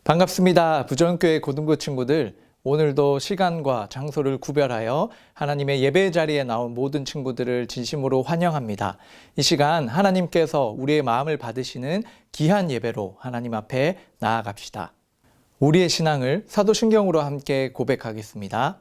반갑습니다. 부정교회 고등부 친구들, 오늘도 시간과 장소를 구별하여 하나님의 예배 자리에 나온 모든 친구들을 진심으로 환영합니다. 이 시간 하나님께서 우리의 마음을 받으시는 귀한 예배로 하나님 앞에 나아갑시다. 우리의 신앙을 사도신경으로 함께 고백하겠습니다.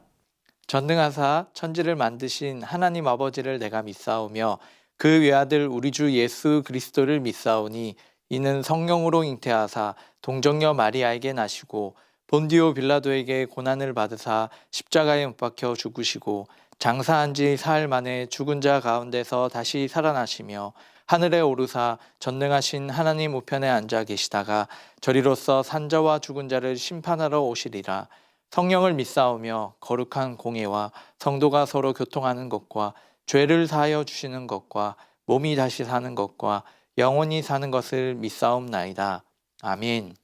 전능하사 천지를 만드신 하나님 아버지를 내가 믿사오며 그 외아들 우리 주 예수 그리스도를 믿사오니 이는 성령으로 잉태하사 동정녀 마리아에게 나시고 본디오 빌라도에게 고난을 받으사 십자가에 못 박혀 죽으시고 장사한 지 사흘 만에 죽은 자 가운데서 다시 살아나시며 하늘에 오르사 전능하신 하나님 우편에 앉아 계시다가 저리로서 산자와 죽은 자를 심판하러 오시리라. 성령을 믿사오며 거룩한 공예와 성도가 서로 교통하는 것과 죄를 사하여 주시는 것과 몸이 다시 사는 것과 영원히 사는 것을 믿사옵나이다. 아멘.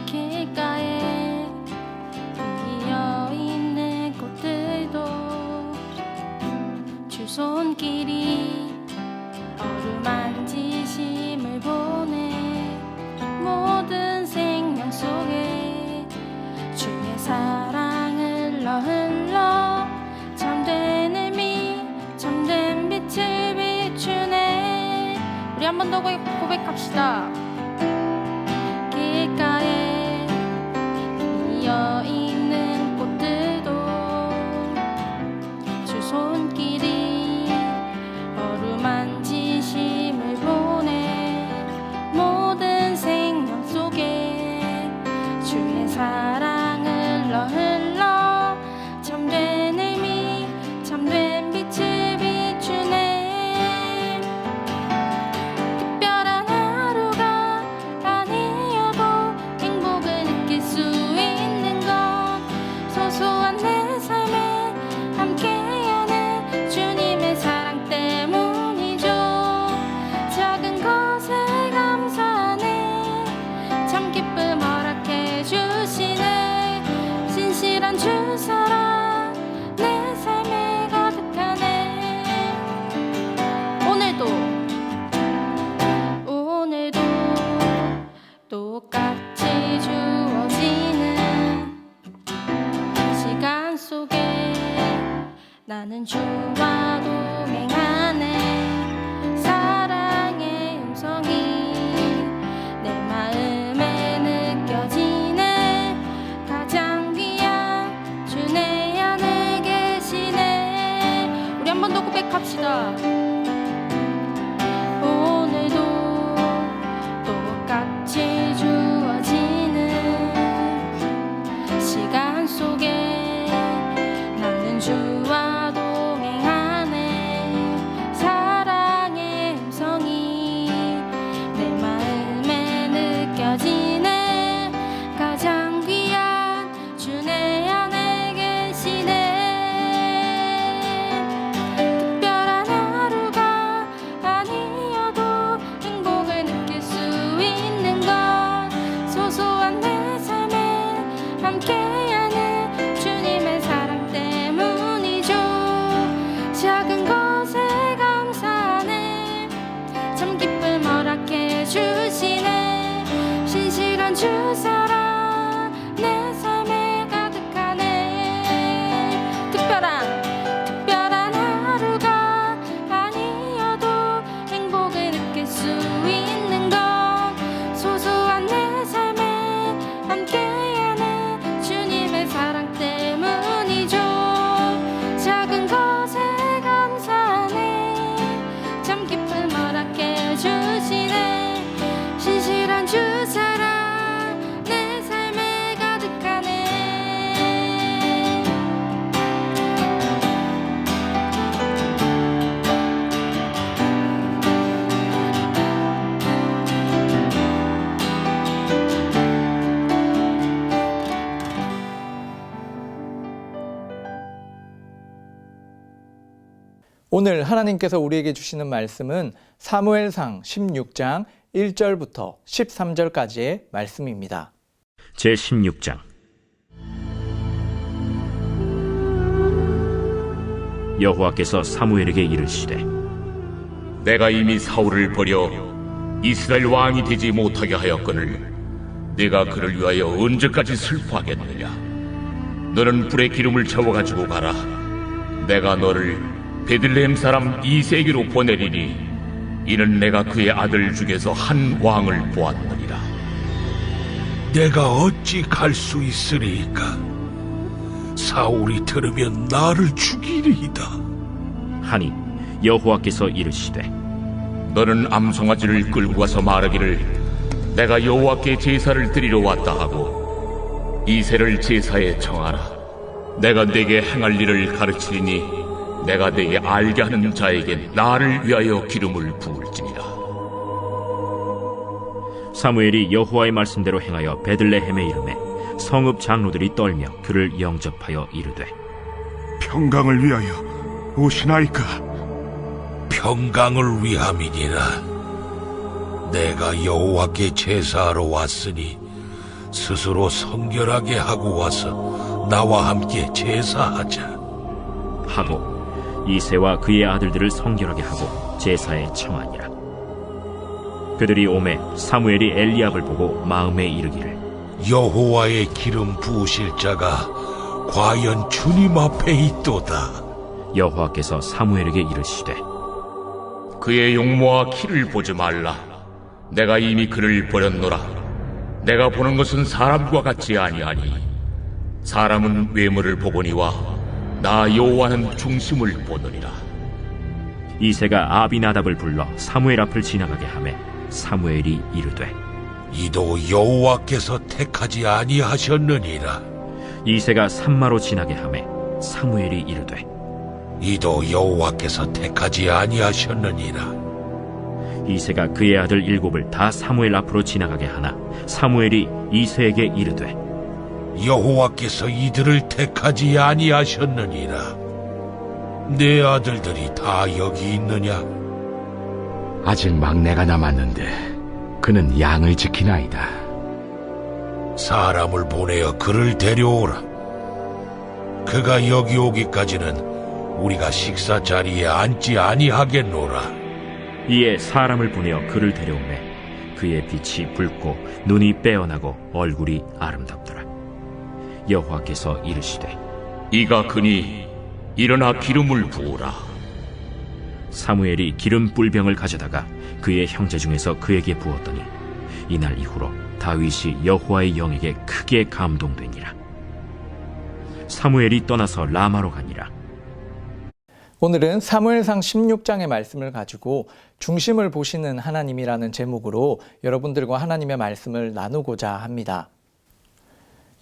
길가에 피어있는 꽃들도 주 손길이 어루만지심을 보내 모든 생명 속에 주의 사랑을 흘러 참된 의미 참된 빛을 비추네. 우리 한 번 더 고백합시다. 길가에 피어있는 꽃들도 주 손길이 어루만지심을 보내 모든 생명 속에 주의 사랑을 흘러 참된 의미 참된 빛을 비추네. 특별한 하루가 아니어도 행복을 느낄 수 있는 건 소소한 내 삶에 함께하는 주님의 사랑 때문이죠. 작은 것에 감사하네. 참 기쁨 허락해 주시네. 신실한 주 사랑 내 삶에 가득하네. 오늘도 똑같이 주어지는 시간 속에 나는 주와 동행하네. 사랑의 음성이 내 마음에 느껴지네. 가장 귀한 주 내 안에 계시네. 우리 한 번 더 고백합시다. 오늘도 똑같이 주어지는 시간 속에 나는 주와 동행하네. 사랑의 음성이 내 마음에 느껴지네. 가장 귀한 주 내 안에 계시네. 특별한 하루가 아니어도 행복을 느낄 수 있는 건 소소한 내 삶에 함께하는 주님의 사랑 때문이죠. 작은 것에 감사하네. 참 기쁨 허락해 주시네. 신실한 주 사랑 내 삶에 가득하네. 특별한 하루가 아니어도 행복을 느낄 수 있는 건 소소한 내 삶에 함께하는 주님의 사랑 때문이죠. 작은 것에 감사하네. 참 기쁨 허락해 주시네. 신실한 주 사랑 내 삶에 가득하네. 오늘 하나님께서 우리에게 주시는 말씀은 사무엘상 16장 1절부터 13절까지의 말씀입니다. 제16장. 여호와께서 사무엘에게 이르시되 내가 이미 사울을 버려 이스라엘 왕이 되지 못하게 하였거늘 내가 그를 위하여 언제까지 슬퍼하겠느냐. 너는 불에 기름을 채워가지고 가라. 내가 너를 베들레헴 사람 이새에게로 보내리니 이는 내가 그의 아들 중에서 한 왕을 보았느니라. 내가 어찌 갈 수 있으리이까? 사울이 들으면 나를 죽이리이다. 하니 여호와께서 이르시되 너는 암송아지를 끌고 가서 말하기를 내가 여호와께 제사를 드리러 왔다 하고 이새를 제사에 청하라. 내가 네게 행할 일을 가르치리니 내가 네게 알게 하는 자에게 나를 위하여 기름을 부을지니라. 사무엘이 여호와의 말씀대로 행하여 베들레헴에 이르매 성읍 장로들이 떨며 그를 영접하여 이르되 평강을 위하여 오시나이까? 평강을 위함이니라. 내가 여호와께 제사하러 왔으니 스스로 성결하게 하고 와서 나와 함께 제사하자. 하고 이새와 그의 아들들을 성결하게 하고 제사에 청하니라. 그들이 오매 사무엘이 엘리압을 보고 마음에 이르기를 여호와의 기름 부으실 자가 과연 주님 앞에 있도다. 여호와께서 사무엘에게 이르시되 그의 용모와 키를 보지 말라. 내가 이미 그를 버렸노라. 내가 보는 것은 사람과 같지 아니하니 사람은 외모를 보거니와 나 여호와는 중심을 보느니라. 이새가 아비나답을 불러 사무엘 앞을 지나가게 하매 사무엘이 이르되 이도 여호와께서 택하지 아니하셨느니라. 이새가 산마로 지나게 하매 사무엘이 이르되 이도 여호와께서 택하지 아니하셨느니라. 이새가 그의 아들 7을 다 사무엘 앞으로 지나가게 하나 사무엘이 이새에게 이르되 여호와께서 이들을 택하지 아니하셨느니라. 내 아들들이 다 여기 있느냐? 아직 막내가 남았는데 그는 양을 지키나이다. 사람을 보내어 그를 데려오라. 그가 여기 오기까지는 우리가 식사 자리에 앉지 아니하겠노라. 이에 사람을 보내어 그를 데려오매 그의 빛이 붉고 눈이 빼어나고 얼굴이 아름답더라. 여호와께서 이르시되 이가 그니 일어나 기름을 부으라. 사무엘이 기름 뿔병을 가져다가 그의 형제 중에서 그에게 부었더니 이날 이후로 다윗이 여호와의 영에게 크게 감동되니라. 사무엘이 떠나서 라마로 가니라. 오늘은 사무엘상 16장의 말씀을 가지고 중심을 보시는 하나님이라는 제목으로 여러분들과 하나님의 말씀을 나누고자 합니다.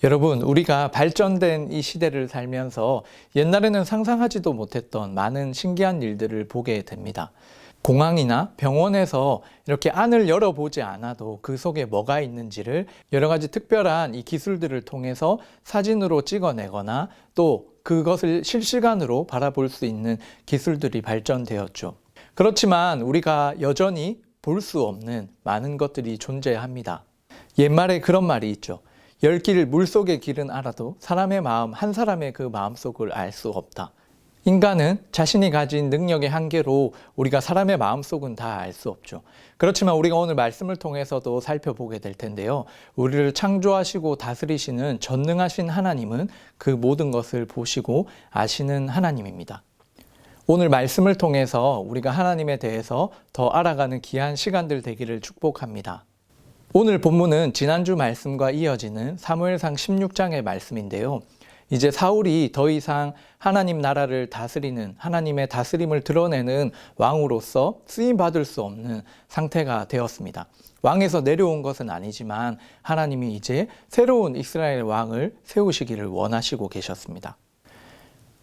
여러분, 우리가 발전된 이 시대를 살면서 옛날에는 상상하지도 못했던 많은 신기한 일들을 보게 됩니다. 공항이나 병원에서 이렇게 안을 열어보지 않아도 그 속에 뭐가 있는지를 여러 가지 특별한 이 기술들을 통해서 사진으로 찍어내거나 또 그것을 실시간으로 바라볼 수 있는 기술들이 발전되었죠. 그렇지만 우리가 여전히 볼 수 없는 많은 것들이 존재합니다. 옛말에 그런 말이 있죠. 10길 물속의 길은 알아도 사람의 마음, 한 사람의 그 마음속을 알 수 없다. 인간은 자신이 가진 능력의 한계로 우리가 사람의 마음속은 다 알 수 없죠. 그렇지만 우리가 오늘 말씀을 통해서도 살펴보게 될 텐데요. 우리를 창조하시고 다스리시는 전능하신 하나님은 그 모든 것을 보시고 아시는 하나님입니다. 오늘 말씀을 통해서 우리가 하나님에 대해서 더 알아가는 귀한 시간들 되기를 축복합니다. 오늘 본문은 지난주 말씀과 이어지는 사무엘상 16장의 말씀인데요. 이제 사울이 더 이상 하나님 나라를 다스리는 하나님의 다스림을 드러내는 왕으로서 쓰임받을 수 없는 상태가 되었습니다. 왕에서 내려온 것은 아니지만 하나님이 이제 새로운 이스라엘 왕을 세우시기를 원하시고 계셨습니다.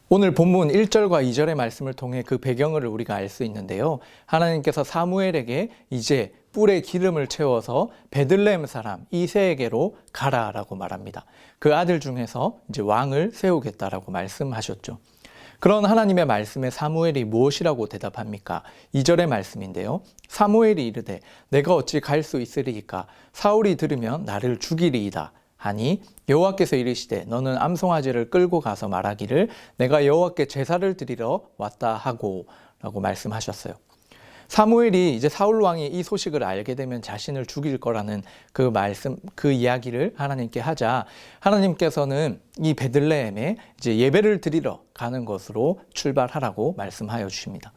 오늘 본문 1절과 2절의 말씀을 통해 그 배경을 우리가 알 수 있는데요. 하나님께서 사무엘에게 이제 뿔에 기름을 채워서 베들레헴 사람 이새에게로 가라라고 말합니다. 그 아들 중에서 이제 왕을 세우겠다라고 말씀하셨죠. 그런 하나님의 말씀에 사무엘이 무엇이라고 대답합니까? 2절의 말씀인데요. 사무엘이 이르되 내가 어찌 갈 수 있으리이까? 사울이 들으면 나를 죽이리이다 하니 여호와께서 이르시되 너는 암송아지를 끌고 가서 말하기를 내가 여호와께 제사를 드리러 왔다 하고 라고 말씀하셨어요. 사무엘이 이제 사울 왕이 이 소식을 알게 되면 자신을 죽일 거라는 그 이야기를 하나님께 하자 하나님께서는 이 베들레헴에 이제 예배를 드리러 가는 것으로 출발하라고 말씀하여 주십니다.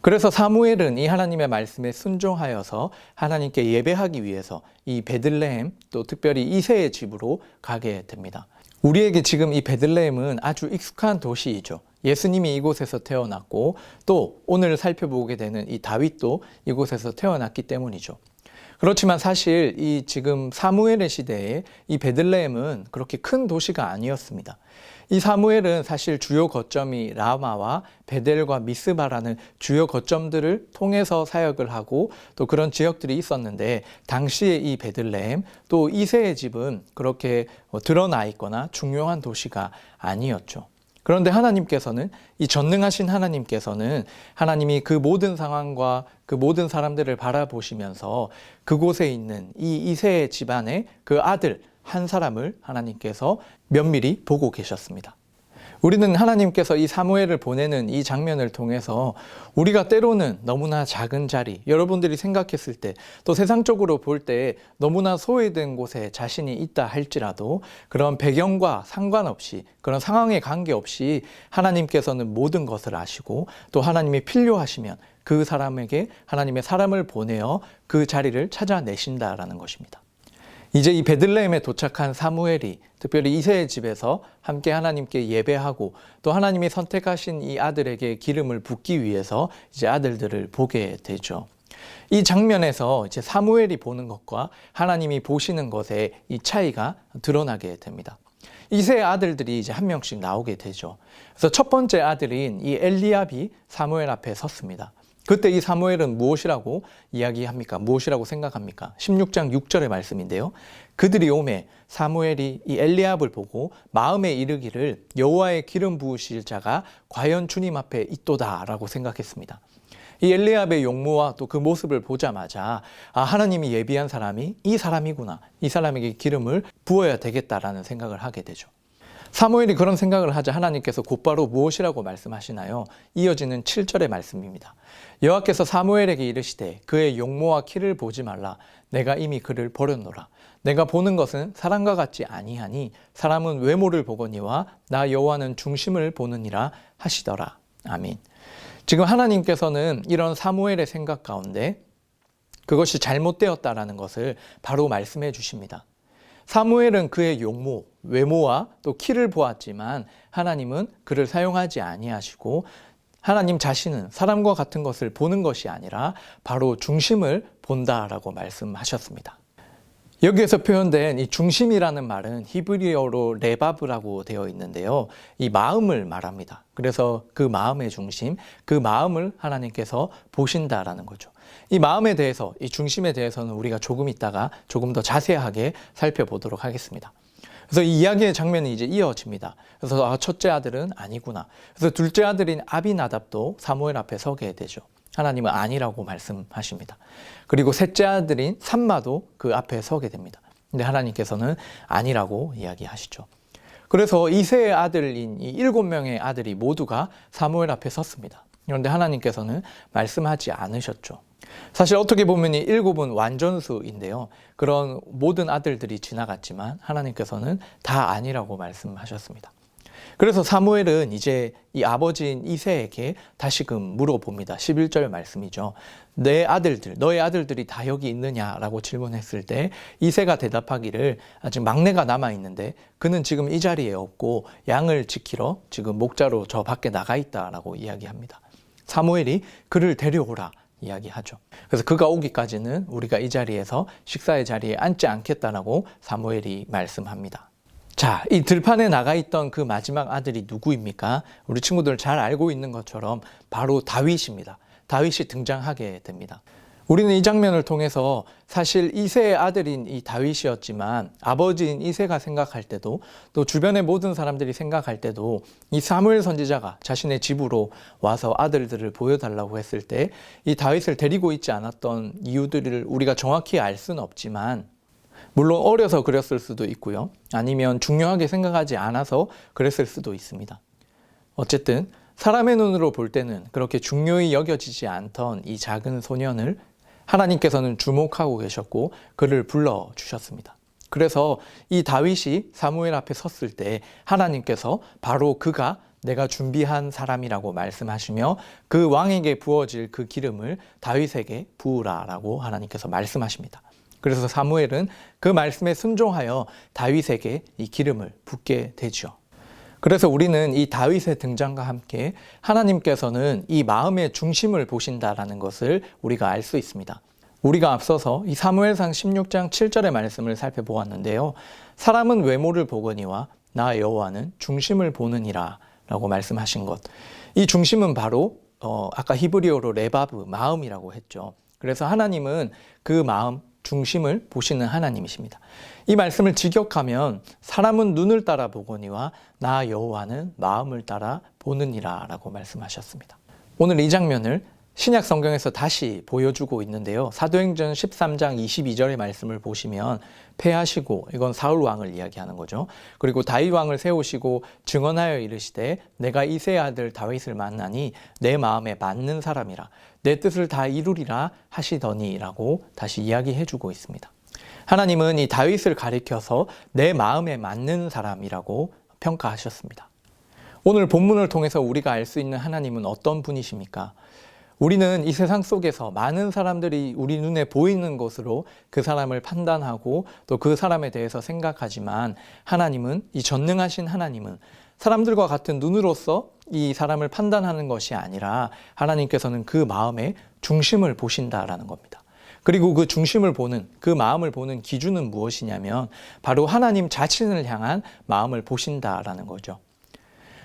그래서 사무엘은 이 하나님의 말씀에 순종하여서 하나님께 예배하기 위해서 이 베들레헴 또 특별히 이새의 집으로 가게 됩니다. 우리에게 지금 이 베들레헴은 아주 익숙한 도시이죠. 예수님이 이곳에서 태어났고 또 오늘 살펴보게 되는 이 다윗도 이곳에서 태어났기 때문이죠. 그렇지만 사실 이 지금 사무엘의 시대에 이 베들레헴은 그렇게 큰 도시가 아니었습니다. 이 사무엘은 사실 주요 거점이 라마와 베델과 미스바라는 주요 거점들을 통해서 사역을 하고 또 그런 지역들이 있었는데 당시에 이 베들레헴 또 이새의 집은 그렇게 드러나 있거나 중요한 도시가 아니었죠. 그런데 하나님께서는 이 전능하신 하나님께서는 하나님이 그 모든 상황과 그 모든 사람들을 바라보시면서 그곳에 있는 이 이새의 집안의 그 아들 한 사람을 하나님께서 면밀히 보고 계셨습니다. 우리는 하나님께서 이 사무엘을 보내는 이 장면을 통해서 우리가 때로는 너무나 작은 자리, 여러분들이 생각했을 때 또 세상적으로 볼 때 너무나 소외된 곳에 자신이 있다 할지라도 그런 배경과 상관없이 그런 상황에 관계없이 하나님께서는 모든 것을 아시고 또 하나님이 필요하시면 그 사람에게 하나님의 사람을 보내어 그 자리를 찾아내신다라는 것입니다. 이제 이 베들레헴에 도착한 사무엘이 특별히 이새의 집에서 함께 하나님께 예배하고 또 하나님이 선택하신 이 아들에게 기름을 붓기 위해서 이제 아들들을 보게 되죠. 이 장면에서 이제 사무엘이 보는 것과 하나님이 보시는 것의 이 차이가 드러나게 됩니다. 이새의 아들들이 이제 한 명씩 나오게 되죠. 그래서 첫 번째 아들인 이 엘리압이 사무엘 앞에 섰습니다. 그때 이 사무엘은 무엇이라고 이야기합니까? 무엇이라고 생각합니까? 16장 6절의 말씀인데요. 그들이 오매 사무엘이 이 엘리압을 보고 마음에 이르기를 여호와의 기름 부으실 자가 과연 주님 앞에 있도다라고 생각했습니다. 이 엘리압의 용모와 또 그 모습을 보자마자 하나님이 예비한 사람이 이 사람이구나. 이 사람에게 기름을 부어야 되겠다라는 생각을 하게 되죠. 사무엘이 그런 생각을 하자 하나님께서 곧바로 무엇이라고 말씀하시나요? 이어지는 7절의 말씀입니다. 여호와께서 사무엘에게 이르시되 그의 용모와 키를 보지 말라. 내가 이미 그를 버렸노라. 내가 보는 것은 사람과 같지 아니하니 사람은 외모를 보거니와 나 여호와는 중심을 보느니라 하시더라. 아멘. 지금 하나님께서는 이런 사무엘의 생각 가운데 그것이 잘못되었다라는 것을 바로 말씀해 주십니다. 사무엘은 그의 용모, 외모와 또 키를 보았지만 하나님은 그를 사용하지 아니하시고 하나님 자신은 사람과 같은 것을 보는 것이 아니라 바로 중심을 본다라고 말씀하셨습니다. 여기에서 표현된 이 중심이라는 말은 히브리어로 레바브라고 되어 있는데요. 이 마음을 말합니다. 그래서 그 마음의 중심, 그 마음을 하나님께서 보신다라는 거죠. 이 마음에 대해서, 이 중심에 대해서는 우리가 조금 있다가 조금 더 자세하게 살펴보도록 하겠습니다. 그래서 이 이야기의 장면이 이제 이어집니다. 그래서 첫째 아들은 아니구나. 그래서 둘째 아들인 아비나답도 사무엘 앞에 서게 되죠. 하나님은 아니라고 말씀하십니다. 그리고 셋째 아들인 삼마도 그 앞에 서게 됩니다. 근데 하나님께서는 아니라고 이야기하시죠. 그래서 이새의 아들인 이 7명의 아들이 모두가 사무엘 앞에 섰습니다. 그런데 하나님께서는 말씀하지 않으셨죠. 사실 어떻게 보면 이 7은 완전수인데요. 그런 모든 아들들이 지나갔지만 하나님께서는 다 아니라고 말씀하셨습니다. 그래서 사무엘은 이제 이 아버지인 이새에게 다시금 물어봅니다. 11절 말씀이죠. 내 아들들, 너의 아들들이 다 여기 있느냐라고 질문했을 때 이새가 대답하기를 아직 막내가 남아있는데 그는 지금 이 자리에 없고 양을 지키러 지금 목자로 저 밖에 나가 있다라고 이야기합니다. 사무엘이 그를 데려오라 이야기하죠. 그래서 그가 오기까지는 우리가 이 자리에서 식사의 자리에 앉지 않겠다라고 사무엘이 말씀합니다. 자, 이 들판에 나가 있던 그 마지막 아들이 누구입니까? 우리 친구들 잘 알고 있는 것처럼 바로 다윗입니다. 다윗이 등장하게 됩니다. 우리는 이 장면을 통해서 사실 이새의 아들인 이 다윗이었지만 아버지인 이새가 생각할 때도 또 주변의 모든 사람들이 생각할 때도 이 사무엘 선지자가 자신의 집으로 와서 아들들을 보여달라고 했을 때 이 다윗을 데리고 있지 않았던 이유들을 우리가 정확히 알 수는 없지만 물론 어려서 그랬을 수도 있고요. 아니면 중요하게 생각하지 않아서 그랬을 수도 있습니다. 어쨌든 사람의 눈으로 볼 때는 그렇게 중요히 여겨지지 않던 이 작은 소년을 하나님께서는 주목하고 계셨고 그를 불러주셨습니다. 그래서 이 다윗이 사무엘 앞에 섰을 때 하나님께서 바로 그가 내가 준비한 사람이라고 말씀하시며 그 왕에게 부어질 그 기름을 다윗에게 부으라라고 하나님께서 말씀하십니다. 그래서 사무엘은 그 말씀에 순종하여 다윗에게 이 기름을 붓게 되죠. 그래서 우리는 이 다윗의 등장과 함께 하나님께서는 이 마음의 중심을 보신다라는 것을 우리가 알 수 있습니다. 우리가 앞서서 이 사무엘상 16장 7절의 말씀을 살펴보았는데요. 사람은 외모를 보거니와 나 여호와는 중심을 보느니라 라고 말씀하신 것. 이 중심은 바로 아까 히브리어로 레바브, 마음이라고 했죠. 그래서 하나님은 그 마음, 중심을 보시는 하나님이십니다. 이 말씀을 직역하면 사람은 눈을 따라 보거니와 나 여호와는 마음을 따라 보느니라 라고 말씀하셨습니다. 오늘 이 장면을 신약 성경에서 다시 보여주고 있는데요. 사도행전 13장 22절의 말씀을 보시면 패하시고, 이건 사울 왕을 이야기하는 거죠. 그리고 다윗 왕을 세우시고 증언하여 이르시되 내가 이새의 아들 다윗을 만나니 내 마음에 맞는 사람이라 내 뜻을 다 이루리라 하시더니라고 다시 이야기해 주고 있습니다. 하나님은 이 다윗을 가리켜서 내 마음에 맞는 사람이라고 평가하셨습니다. 오늘 본문을 통해서 우리가 알 수 있는 하나님은 어떤 분이십니까? 우리는 이 세상 속에서 많은 사람들이 우리 눈에 보이는 것으로 그 사람을 판단하고 또 그 사람에 대해서 생각하지만 하나님은, 이 전능하신 하나님은 사람들과 같은 눈으로서 이 사람을 판단하는 것이 아니라 하나님께서는 그 마음의 중심을 보신다라는 겁니다. 그리고 그 중심을 보는, 그 마음을 보는 기준은 무엇이냐면 바로 하나님 자신을 향한 마음을 보신다라는 거죠.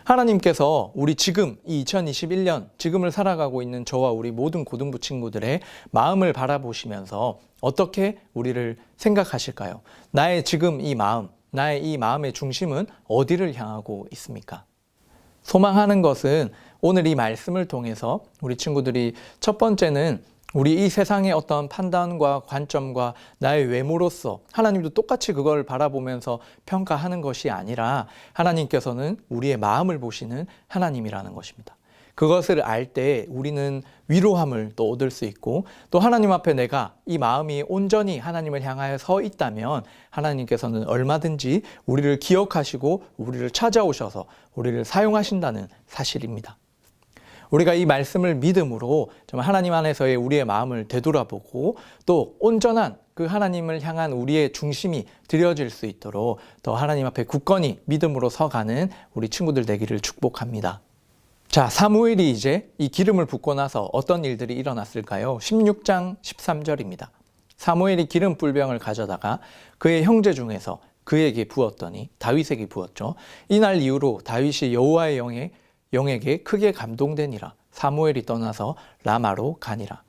하나님께서 우리 지금 이 2021년 지금을 살아가고 있는 저와 우리 모든 고등부 친구들의 마음을 바라보시면서 어떻게 우리를 생각하실까요? 나의 지금 이 마음, 나의 이 마음의 중심은 어디를 향하고 있습니까? 소망하는 것은 오늘 이 말씀을 통해서 우리 친구들이 첫 번째는 우리 이 세상의 어떤 판단과 관점과 나의 외모로서 하나님도 똑같이 그걸 바라보면서 평가하는 것이 아니라 하나님께서는 우리의 마음을 보시는 하나님이라는 것입니다. 그것을 알 때 우리는 위로함을 또 얻을 수 있고 또 하나님 앞에 내가 이 마음이 온전히 하나님을 향하여 서 있다면 하나님께서는 얼마든지 우리를 기억하시고 우리를 찾아오셔서 우리를 사용하신다는 사실입니다. 우리가 이 말씀을 믿음으로 정말 하나님 안에서의 우리의 마음을 되돌아보고 또 온전한 그 하나님을 향한 우리의 중심이 드려질 수 있도록 더 하나님 앞에 굳건히 믿음으로 서가는 우리 친구들 되기를 축복합니다. 자, 사무엘이 이제 이 기름을 붓고 나서 어떤 일들이 일어났을까요? 16장 13절입니다. 사무엘이 기름 뿔병을 가져다가 그의 형제 중에서 그에게 부었더니, 다윗에게 부었죠. 이날 이후로 다윗이 여호와의 영에게 크게 감동되니라. 사무엘이 떠나서 라마로 가니라.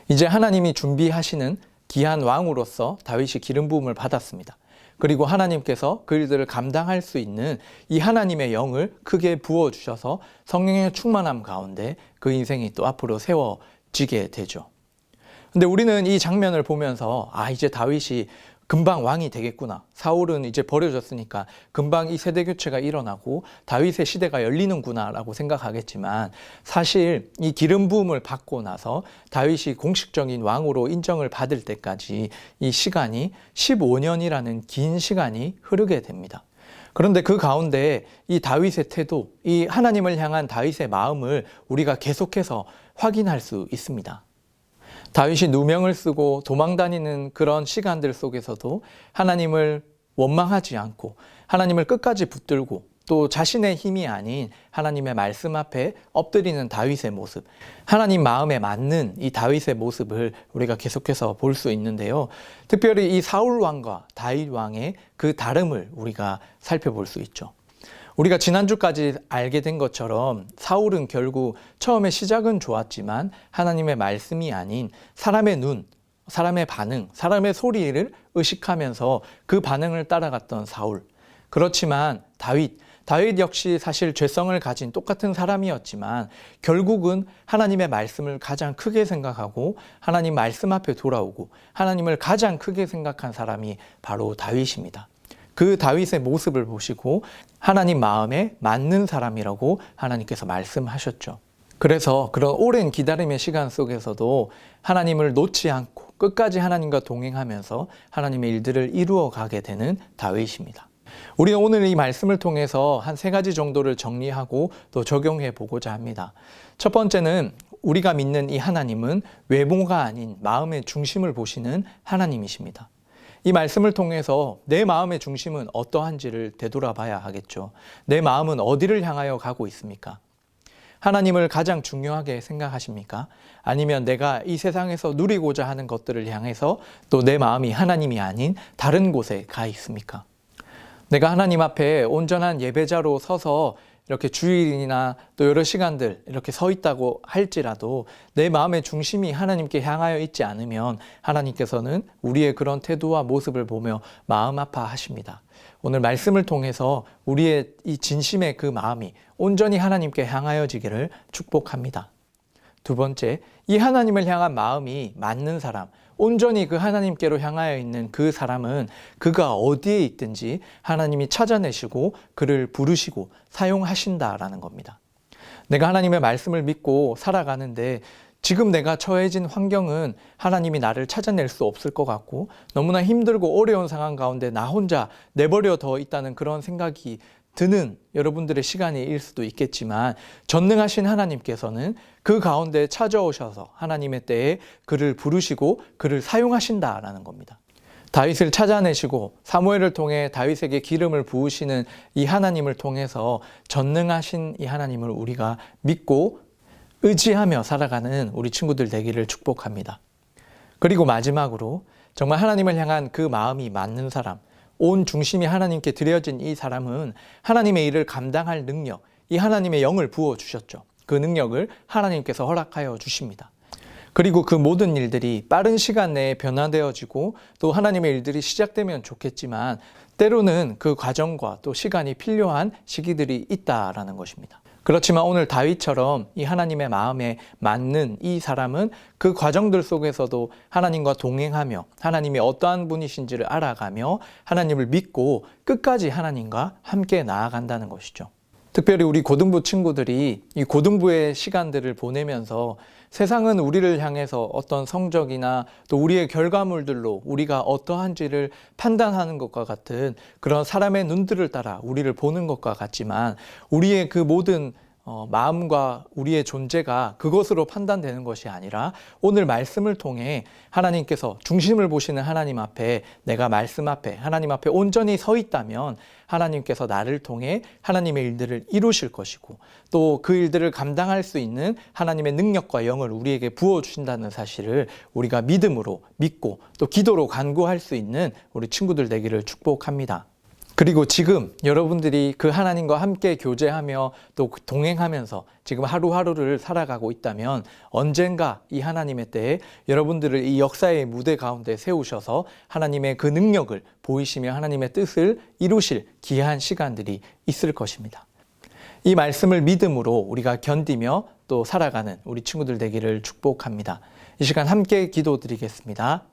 이제 하나님이 준비하시는 귀한 왕으로서 다윗이 기름 부음을 받았습니다. 그리고 하나님께서 그 일들을 감당할 수 있는 이 하나님의 영을 크게 부어주셔서 성령의 충만함 가운데 그 인생이 또 앞으로 세워지게 되죠. 근데 우리는 이 장면을 보면서 이제 다윗이 금방 왕이 되겠구나. 사울은 이제 버려졌으니까 금방 이 세대 교체가 일어나고 다윗의 시대가 열리는구나 라고 생각하겠지만 사실 이 기름 부음을 받고 나서 다윗이 공식적인 왕으로 인정을 받을 때까지 이 시간이 15년이라는 긴 시간이 흐르게 됩니다. 그런데 그 가운데 이 다윗의 태도, 이 하나님을 향한 다윗의 마음을 우리가 계속해서 확인할 수 있습니다. 다윗이 누명을 쓰고 도망다니는 그런 시간들 속에서도 하나님을 원망하지 않고 하나님을 끝까지 붙들고 또 자신의 힘이 아닌 하나님의 말씀 앞에 엎드리는 다윗의 모습, 하나님 마음에 맞는 이 다윗의 모습을 우리가 계속해서 볼 수 있는데요. 특별히 이 사울 왕과 다윗 왕의 그 다름을 우리가 살펴볼 수 있죠. 우리가 지난주까지 알게 된 것처럼 사울은 결국 처음에 시작은 좋았지만 하나님의 말씀이 아닌 사람의 눈, 사람의 반응, 사람의 소리를 의식하면서 그 반응을 따라갔던 사울. 그렇지만 다윗 역시 사실 죄성을 가진 똑같은 사람이었지만 결국은 하나님의 말씀을 가장 크게 생각하고 하나님 말씀 앞에 돌아오고 하나님을 가장 크게 생각한 사람이 바로 다윗입니다. 그 다윗의 모습을 보시고 하나님 마음에 맞는 사람이라고 하나님께서 말씀하셨죠. 그래서 그런 오랜 기다림의 시간 속에서도 하나님을 놓지 않고 끝까지 하나님과 동행하면서 하나님의 일들을 이루어 가게 되는 다윗입니다. 우리는 오늘 이 말씀을 통해서 한 3가지 정도를 정리하고 또 적용해 보고자 합니다. 첫 번째는 우리가 믿는 이 하나님은 외모가 아닌 마음의 중심을 보시는 하나님이십니다. 이 말씀을 통해서 내 마음의 중심은 어떠한지를 되돌아봐야 하겠죠. 내 마음은 어디를 향하여 가고 있습니까? 하나님을 가장 중요하게 생각하십니까? 아니면 내가 이 세상에서 누리고자 하는 것들을 향해서 또 내 마음이 하나님이 아닌 다른 곳에 가 있습니까? 내가 하나님 앞에 온전한 예배자로 서서 이렇게 주일이나 또 여러 시간들 이렇게 서 있다고 할지라도 내 마음의 중심이 하나님께 향하여 있지 않으면 하나님께서는 우리의 그런 태도와 모습을 보며 마음 아파하십니다. 오늘 말씀을 통해서 우리의 이 진심의 그 마음이 온전히 하나님께 향하여지기를 축복합니다. 두 번째, 이 하나님을 향한 마음이 맞는 사람, 온전히 그 하나님께로 향하여 있는 그 사람은 그가 어디에 있든지 하나님이 찾아내시고 그를 부르시고 사용하신다라는 겁니다. 내가 하나님의 말씀을 믿고 살아가는데 지금 내가 처해진 환경은 하나님이 나를 찾아낼 수 없을 것 같고 너무나 힘들고 어려운 상황 가운데 나 혼자 내버려 둬 있다는 그런 생각이 드는 여러분들의 시간일 수도 있겠지만 전능하신 하나님께서는 그 가운데 찾아오셔서 하나님의 때에 그를 부르시고 그를 사용하신다라는 겁니다. 다윗을 찾아내시고 사무엘을 통해 다윗에게 기름을 부으시는 이 하나님을 통해서 전능하신 이 하나님을 우리가 믿고 의지하며 살아가는 우리 친구들 되기를 축복합니다. 그리고 마지막으로 정말 하나님을 향한 그 마음이 맞는 사람, 온 중심이 하나님께 드려진 이 사람은 하나님의 일을 감당할 능력, 이 하나님의 영을 부어주셨죠. 그 능력을 하나님께서 허락하여 주십니다. 그리고 그 모든 일들이 빠른 시간 내에 변화되어지고 또 하나님의 일들이 시작되면 좋겠지만 때로는 그 과정과 또 시간이 필요한 시기들이 있다라는 것입니다. 그렇지만 오늘 다윗처럼 이 하나님의 마음에 맞는 이 사람은 그 과정들 속에서도 하나님과 동행하며 하나님이 어떠한 분이신지를 알아가며 하나님을 믿고 끝까지 하나님과 함께 나아간다는 것이죠. 특별히 우리 고등부 친구들이 이 고등부의 시간들을 보내면서 세상은 우리를 향해서 어떤 성적이나 또 우리의 결과물들로 우리가 어떠한지를 판단하는 것과 같은 그런 사람의 눈들을 따라 우리를 보는 것과 같지만 우리의 그 모든 마음과 우리의 존재가 그것으로 판단되는 것이 아니라 오늘 말씀을 통해 하나님께서 중심을 보시는 하나님 앞에 내가 말씀 앞에 하나님 앞에 온전히 서 있다면 하나님께서 나를 통해 하나님의 일들을 이루실 것이고 또 그 일들을 감당할 수 있는 하나님의 능력과 영을 우리에게 부어주신다는 사실을 우리가 믿음으로 믿고 또 기도로 간구할 수 있는 우리 친구들 되기를 축복합니다. 그리고 지금 여러분들이 그 하나님과 함께 교제하며 또 동행하면서 지금 하루하루를 살아가고 있다면 언젠가 이 하나님의 때에 여러분들을 이 역사의 무대 가운데 세우셔서 하나님의 그 능력을 보이시며 하나님의 뜻을 이루실 귀한 시간들이 있을 것입니다. 이 말씀을 믿음으로 우리가 견디며 또 살아가는 우리 친구들 되기를 축복합니다. 이 시간 함께 기도드리겠습니다.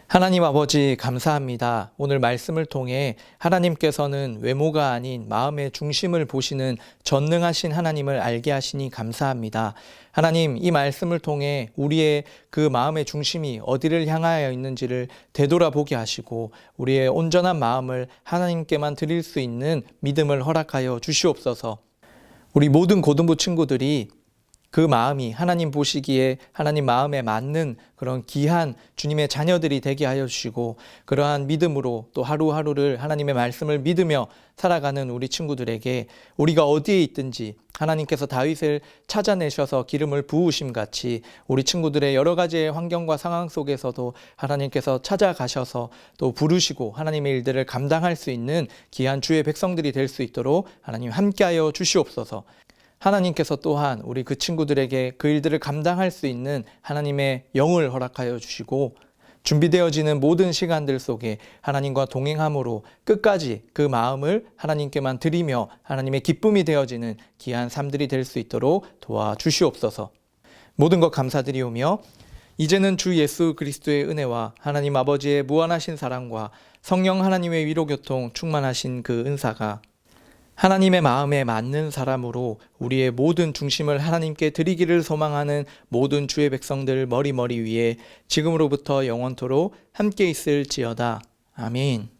하나님 아버지 감사합니다. 오늘 말씀을 통해 하나님께서는 외모가 아닌 마음의 중심을 보시는 전능하신 하나님을 알게 하시니 감사합니다. 하나님, 이 말씀을 통해 우리의 그 마음의 중심이 어디를 향하여 있는지를 되돌아보게 하시고 우리의 온전한 마음을 하나님께만 드릴 수 있는 믿음을 허락하여 주시옵소서. 우리 모든 고등부 친구들이 그 마음이 하나님 보시기에 하나님 마음에 맞는 그런 귀한 주님의 자녀들이 되게 하여 주시고, 그러한 믿음으로 또 하루하루를 하나님의 말씀을 믿으며 살아가는 우리 친구들에게 우리가 어디에 있든지 하나님께서 다윗을 찾아내셔서 기름을 부으심 같이 우리 친구들의 여러 가지의 환경과 상황 속에서도 하나님께서 찾아가셔서 또 부르시고 하나님의 일들을 감당할 수 있는 귀한 주의 백성들이 될 수 있도록 하나님 함께하여 주시옵소서. 하나님께서 또한 우리 그 친구들에게 그 일들을 감당할 수 있는 하나님의 영을 허락하여 주시고, 준비되어지는 모든 시간들 속에 하나님과 동행함으로 끝까지 그 마음을 하나님께만 드리며 하나님의 기쁨이 되어지는 귀한 삶들이 될 수 있도록 도와주시옵소서. 모든 것 감사드리오며 이제는 주 예수 그리스도의 은혜와 하나님 아버지의 무한하신 사랑과 성령 하나님의 위로교통 충만하신 그 은사가 하나님의 마음에 맞는 사람으로 우리의 모든 중심을 하나님께 드리기를 소망하는 모든 주의 백성들 머리 위에 지금으로부터 영원토록 함께 있을지어다. 아멘.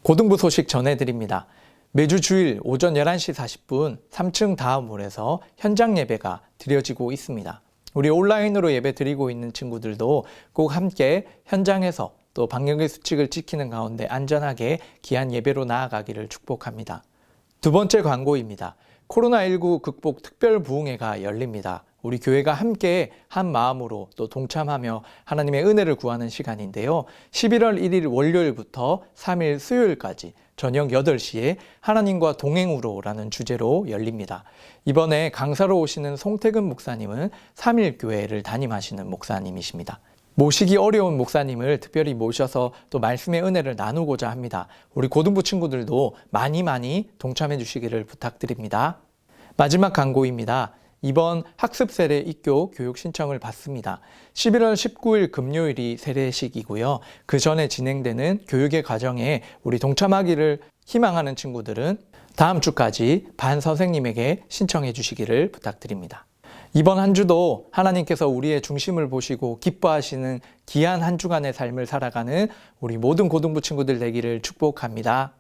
고등부 소식 전해드립니다. 매주 주일 오전 11시 40분 3층 다음홀에서 현장 예배가 드려지고 있습니다. 우리 온라인으로 예배 드리고 있는 친구들도 꼭 함께 현장에서 또 방역의 수칙을 지키는 가운데 안전하게 귀한 예배로 나아가기를 축복합니다. 두 번째 광고입니다. 코로나19 극복 특별 부흥회가 열립니다. 우리 교회가 함께 한 마음으로 또 동참하며 하나님의 은혜를 구하는 시간인데요. 11월 1일 월요일부터 3일 수요일까지 저녁 8시에 하나님과 동행으로라는 주제로 열립니다. 이번에 강사로 오시는 송태근 목사님은 3일 교회를 담임하시는 목사님이십니다. 모시기 어려운 목사님을 특별히 모셔서 또 말씀의 은혜를 나누고자 합니다. 우리 고등부 친구들도 많이 동참해 주시기를 부탁드립니다. 마지막 광고입니다. 이번 학습 세례 입교 교육 신청을 받습니다. 11월 19일 금요일이 세례식이고요. 그 전에 진행되는 교육의 과정에 우리 동참하기를 희망하는 친구들은 다음 주까지 반 선생님에게 신청해 주시기를 부탁드립니다. 이번 한 주도 하나님께서 우리의 중심을 보시고 기뻐하시는 귀한 한 주간의 삶을 살아가는 우리 모든 고등부 친구들 되기를 축복합니다.